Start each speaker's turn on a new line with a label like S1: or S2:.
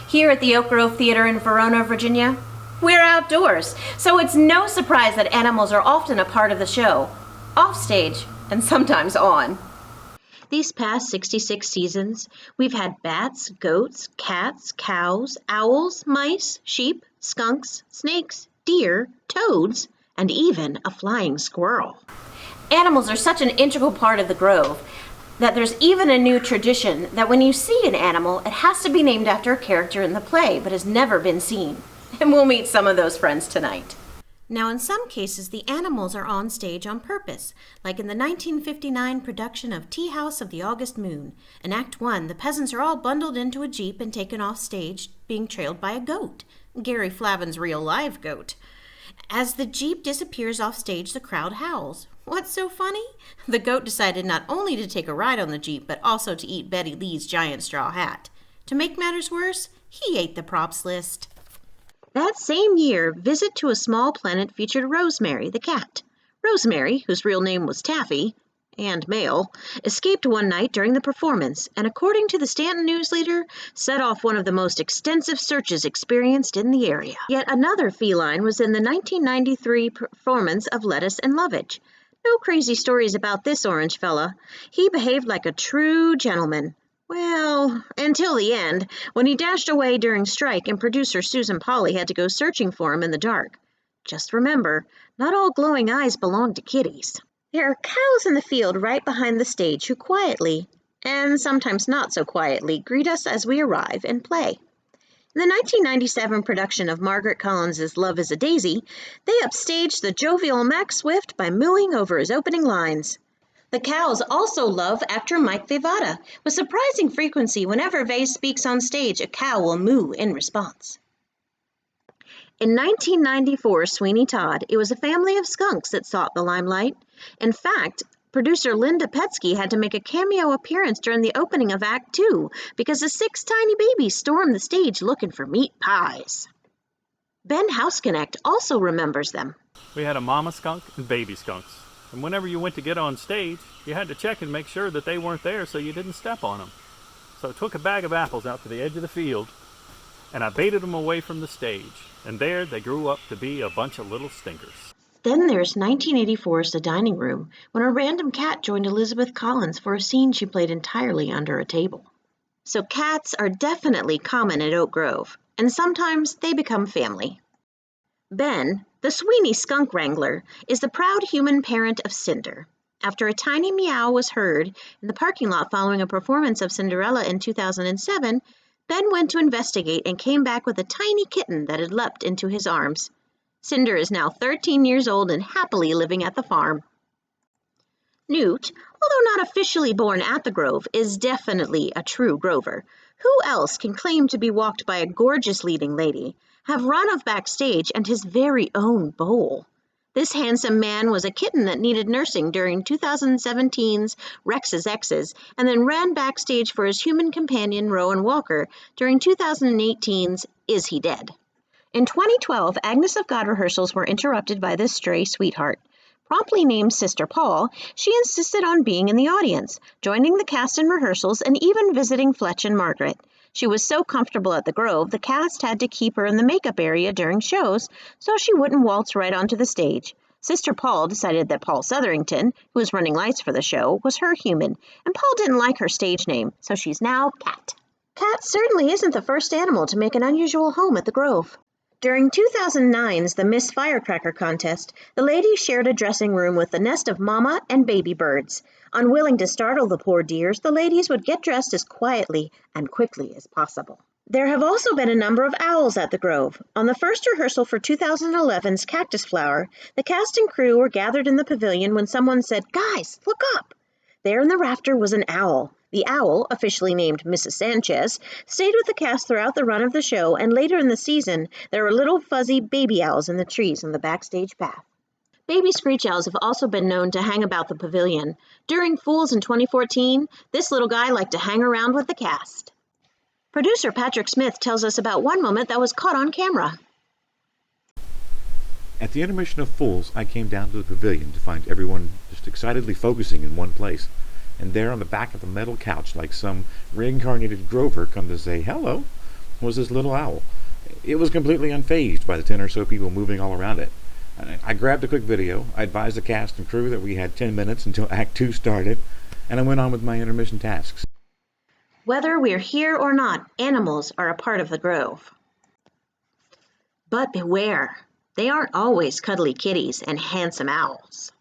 S1: Here at the Oak Grove Theater in Verona, Virginia, we're outdoors, so it's no surprise that animals are often a part of the show, off stage and sometimes on. These past 66 seasons, we've had bats, goats, cats, cows, owls, mice, sheep, skunks, snakes, deer, toads, and even a flying squirrel. Animals are such an integral part of the Grove that there's even a new tradition that when you see an animal, it has to be named after a character in the play but has never been seen. And we'll meet some of those friends tonight. Now, in some cases, the animals are on stage on purpose, like in the 1959 production of Teahouse of the August Moon. In Act 1, the peasants are all bundled into a jeep and taken off stage, being trailed by a goat, Gary Flavin's real live goat. As the jeep disappears off stage, the crowd howls. What's so funny? The goat decided not only to take a ride on the jeep, but also to eat Betty Lee's giant straw hat. To make matters worse, he ate the props list. That same year, Visit to a Small Planet featured Rosemary the Cat. Rosemary, whose real name was Taffy, and male, escaped one night during the performance, and according to the Stanton News Leader, set off one of the most extensive searches experienced in the area. Yet another feline was in the 1993 performance of Lettuce and Lovage. No crazy stories about this orange fella. He behaved like a true gentleman. Well, until the end, when he dashed away during strike and producer Susan Polly had to go searching for him in the dark. Just remember, not all glowing eyes belong to kitties. There are cows in the field right behind the stage who quietly, and sometimes not so quietly, greet us as we arrive and play. In the 1997 production of Margaret Collins's Love is a Daisy, they upstaged the jovial Max Swift by mooing over his opening lines. The cows also love actor Mike Vivada. With surprising frequency, whenever Vase speaks on stage, a cow will moo in response. In 1994 Sweeney Todd, it was a family of skunks that sought the limelight. In fact, producer Linda Petsky had to make a cameo appearance during the opening of Act 2 because the 6 tiny babies stormed the stage looking for meat pies. Ben Houseknecht also remembers them.
S2: We had a mama skunk and baby skunks. And whenever you went to get on stage, you had to check and make sure that they weren't there so you didn't step on them. So I took a bag of apples out to the edge of the field, and I baited them away from the stage. And there they grew up to be a bunch of little stinkers.
S1: Then there's 1984's The Dining Room, when a random cat joined Elizabeth Collins for a scene she played entirely under a table. So cats are definitely common at Oak Grove, and sometimes they become family. Ben, the Sweeney skunk wrangler, is the proud human parent of Cinder. After a tiny meow was heard in the parking lot following a performance of Cinderella in 2007, Ben went to investigate and came back with a tiny kitten that had leapt into his arms. Cinder is now 13 years old and happily living at the farm. Newt, although not officially born at the Grove, is definitely a true Grover. Who else can claim to be walked by a gorgeous leading lady, have run of backstage, and his very own bowl? This handsome man was a kitten that needed nursing during 2017's Rex's Exes, and then ran backstage for his human companion Rowan Walker during 2018's Is He Dead? In 2012, Agnes of God rehearsals were interrupted by this stray sweetheart. Promptly named Sister Paul, she insisted on being in the audience, joining the cast in rehearsals and even visiting Fletch and Margaret. She was so comfortable at the Grove, the cast had to keep her in the makeup area during shows so she wouldn't waltz right onto the stage. Sister Paul decided that Paul Southerington, who was running lights for the show, was her human, and Paul didn't like her stage name, so she's now Cat. Cat certainly isn't the first animal to make an unusual home at the Grove. During 2009's the Miss Firecracker contest, the ladies shared a dressing room with a nest of mama and baby birds. Unwilling to startle the poor dears, the ladies would get dressed as quietly and quickly as possible. There have also been a number of owls at the Grove. On the first rehearsal for 2011's Cactus Flower, the cast and crew were gathered in the pavilion when someone said, "Guys, look up!" There in the rafter was an owl. The owl, officially named Mrs. Sanchez, stayed with the cast throughout the run of the show, and later in the season, there were little fuzzy baby owls in the trees on the backstage path. Baby screech owls have also been known to hang about the pavilion. During Fools in 2014, this little guy liked to hang around with the cast. Producer Patrick Smith tells us about one moment that was caught on camera.
S3: At the intermission of Fools, I came down to the pavilion to find everyone just excitedly focusing in one place. And there on the back of the metal couch, like some reincarnated Grover come to say hello, was this little owl. It was completely unfazed by the 10 or so people moving all around it. I grabbed a quick video, I advised the cast and crew that we had 10 minutes until Act 2 started, and I went on with my intermission tasks.
S1: Whether we're here or not, animals are a part of the grove. But beware, they aren't always cuddly kitties and handsome owls.